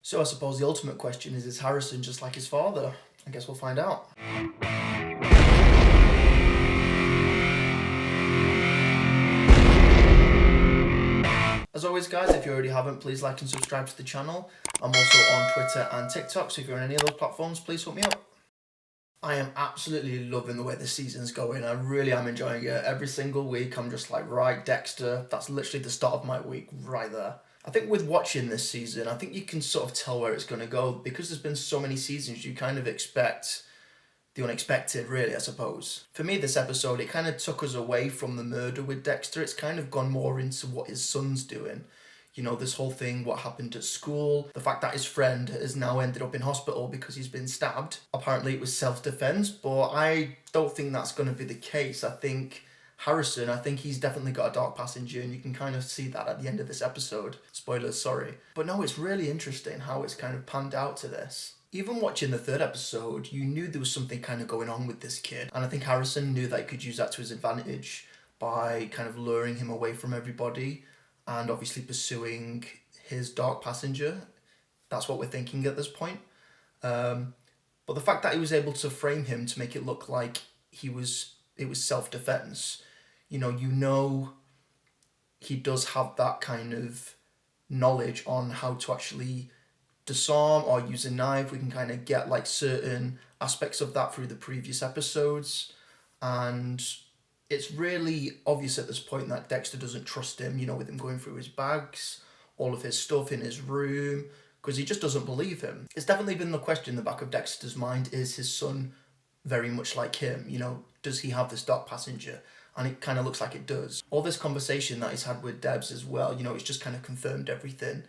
So I suppose the ultimate question is Harrison just like his father? I guess we'll find out. As always guys, if you already haven't, please like and subscribe to the channel. I'm also on Twitter and TikTok, so if you're on any of those platforms, please hook me up. I am absolutely loving the way this season's going. I really am enjoying it. Every single week I'm just like, right, Dexter, that's literally the start of my week right there. I think with watching this season, I think you can sort of tell where it's going to go because there's been so many seasons. You kind of expect the unexpected, really, I suppose. For me, this episode, it kind of took us away from the murder with Dexter. It's kind of gone more into what his son's doing. You know, this whole thing, what happened at school, the fact that his friend has now ended up in hospital because he's been stabbed. Apparently it was self-defense, but I don't think that's going to be the case. I think Harrison, I think he's definitely got a dark past and you can kind of see that at the end of this episode. Spoilers, sorry. But no, it's really interesting how it's kind of panned out to this. Even watching the third episode, you knew there was something kind of going on with this kid. And I think Harrison knew that he could use that to his advantage by kind of luring him away from everybody and obviously pursuing his dark passenger. That's what we're thinking at this point. But the fact that he was able to frame him to make it look like it was self-defense, you know he does have that kind of knowledge on how to actually disarm or use a knife. We can kind of get like certain aspects of that through the previous episodes, and it's really obvious at this point that Dexter doesn't trust him, with him going through his bags, all of his stuff in his room, because he just doesn't believe him. It's definitely been the question in the back of Dexter's mind, is his son very much like him? Does he have this dark passenger? And it kind of looks like it does. All this conversation that he's had with Debs as well, it's just kind of confirmed everything.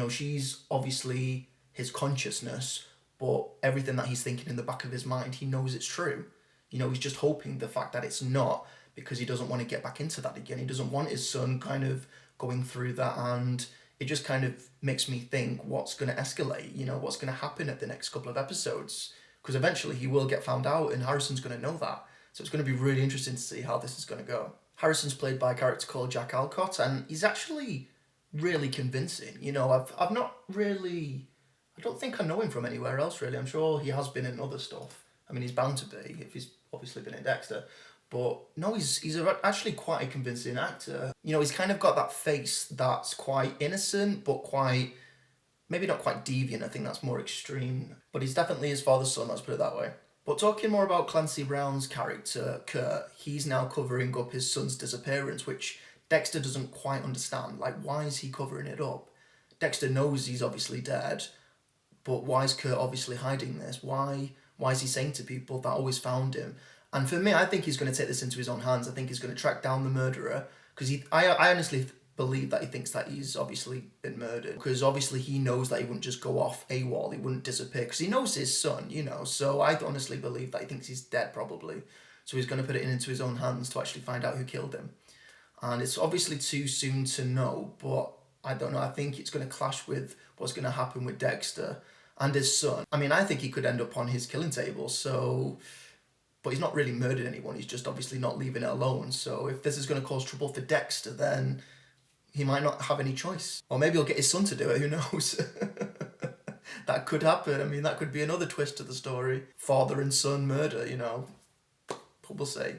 She's obviously his consciousness, but everything that he's thinking in the back of his mind, he knows it's true. He's just hoping the fact that it's not, because he doesn't want to get back into that again. He doesn't want his son kind of going through that, and it just kind of makes me think what's going to escalate, what's going to happen at the next couple of episodes, because eventually he will get found out and Harrison's going to know that. So it's going to be really interesting to see how this is going to go. Harrison's played by a character called Jack Alcott, and he's actually really convincing. I've not really, I don't think I know him from anywhere else really. I'm sure he has been in other stuff. I mean, he's bound to be if he's obviously been in Dexter. But no, he's actually quite a convincing actor. He's kind of got that face that's quite innocent, but maybe not quite deviant. I think that's more extreme. But he's definitely his father's son, let's put it that way. But talking more about Clancy Brown's character, Kurt, he's now covering up his son's disappearance, which Dexter doesn't quite understand. Like, why is he covering it up? Dexter knows he's obviously dead, but why is Kurt obviously hiding this? Why is he saying to people that always found him? And for me, I think he's going to take this into his own hands. I think he's going to track down the murderer, because I honestly believe that he thinks that he's obviously been murdered, because obviously he knows that he wouldn't just go off AWOL, he wouldn't disappear, because he knows his son, so I honestly believe that he thinks he's dead probably. So he's going to put it into his own hands to actually find out who killed him. And it's obviously too soon to know, but I don't know, I think it's going to clash with what's going to happen with Dexter and his son. I mean, I think he could end up on his killing table, but he's not really murdered anyone, he's just obviously not leaving it alone. So if this is going to cause trouble for Dexter, then he might not have any choice. Or maybe he'll get his son to do it, who knows? That could happen. I mean, that could be another twist to the story. Father and son murder, But we'll see.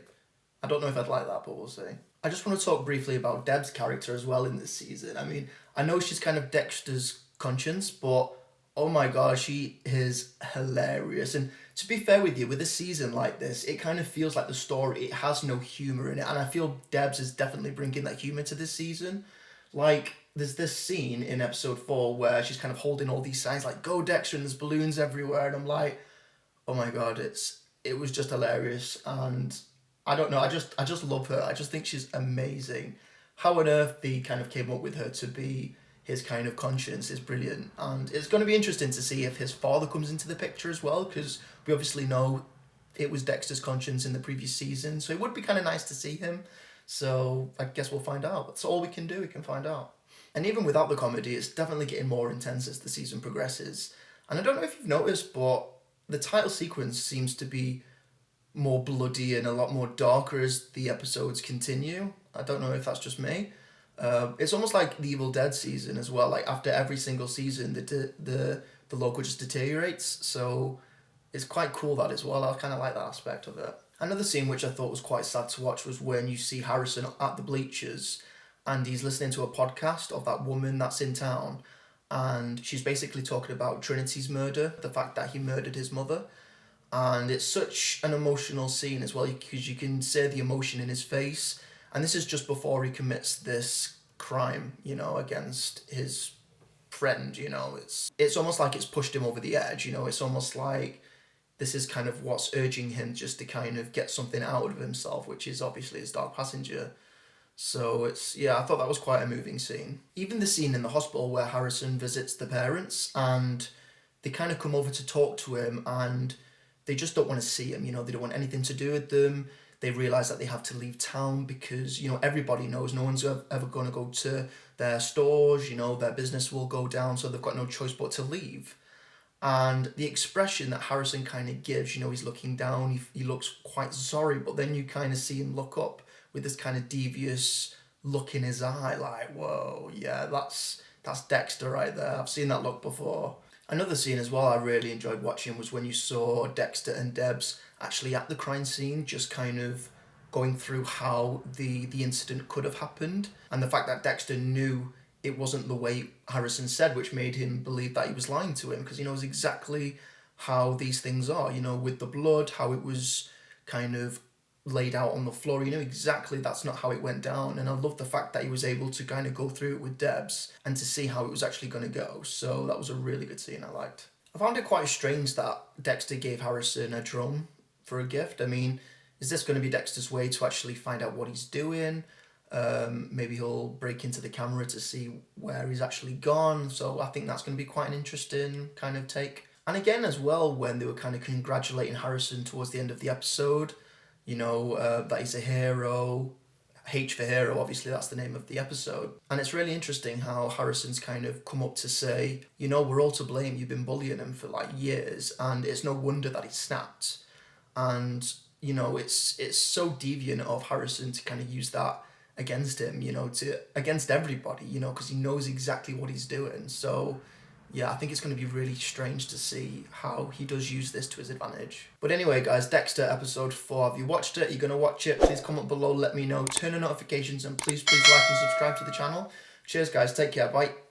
I don't know if I'd like that, but we'll see. I just want to talk briefly about Deb's character as well in this season. I mean, I know she's kind of Dexter's conscience, but oh my god, she is hilarious. And to be fair with you, with a season like this, it kind of feels like the story, it has no humour in it. And I feel Debs is definitely bringing that humour to this season. Like, there's this scene in episode 4 where she's kind of holding all these signs like, go Dexter, and there's balloons everywhere. And I'm like, oh my god, it was just hilarious. And I don't know, I just love her. I just think she's amazing. How on earth they kind of came up with her to be his kind of conscience is brilliant. And it's going to be interesting to see if his father comes into the picture as well, because we obviously know it was Dexter's conscience in the previous season, so it would be kind of nice to see him. So I guess we'll find out. That's all we can do, we can find out. And even without the comedy, it's definitely getting more intense as the season progresses. And I don't know if you've noticed, but the title sequence seems to be more bloody and a lot more darker as the episodes continue. I don't know if that's just me. It's almost like the Evil Dead season as well. Like after every single season, the logo just deteriorates. So it's quite cool that as well. I kind of like that aspect of it. Another scene which I thought was quite sad to watch was when you see Harrison at the bleachers and he's listening to a podcast of that woman that's in town, and she's basically talking about Trinity's murder, the fact that he murdered his mother. And it's such an emotional scene as well because you can see the emotion in his face. And this is just before he commits this crime, against his friend. It's almost like it's pushed him over the edge. It's almost like this is kind of what's urging him just to kind of get something out of himself, which is obviously his dark passenger. So I thought that was quite a moving scene. Even the scene in the hospital where Harrison visits the parents and they kind of come over to talk to him and they just don't want to see him, they don't want anything to do with them. They realise that they have to leave town because, everybody knows no one's ever going to go to their stores, their business will go down, so they've got no choice but to leave. And the expression that Harrison kind of gives, he's looking down, he looks quite sorry, but then you kind of see him look up with this kind of devious look in his eye, like, whoa, yeah, that's Dexter right there. I've seen that look before. Another scene as well I really enjoyed watching was when you saw Dexter and Debs actually at the crime scene, just kind of going through how the incident could have happened, and the fact that Dexter knew it wasn't the way Harrison said, which made him believe that he was lying to him because he knows exactly how these things are, with the blood, how it was kind of laid out on the floor. Exactly that's not how it went down. And I love the fact that he was able to kind of go through it with Debs and to see how it was actually going to go. So that was a really good scene I liked. I found it quite strange that Dexter gave Harrison a drum for a gift. I mean, is this going to be Dexter's way to actually find out what he's doing? Maybe he'll break into the camera to see where he's actually gone. So I think that's going to be quite an interesting kind of take. And again as well, when they were kind of congratulating Harrison towards the end of the episode, that he's a hero. H for hero, obviously that's the name of the episode. And it's really interesting how Harrison's kind of come up to say, we're all to blame, you've been bullying him for like years, and it's no wonder that he snapped. And, it's so deviant of Harrison to kind of use that against him, against everybody, because he knows exactly what he's doing. So yeah, I think it's going to be really strange to see how he does use this to his advantage. But anyway, guys, Dexter episode 4. Have you watched it? Are you going to watch it? Please comment below, let me know. Turn on notifications and please like and subscribe to the channel. Cheers, guys. Take care. Bye.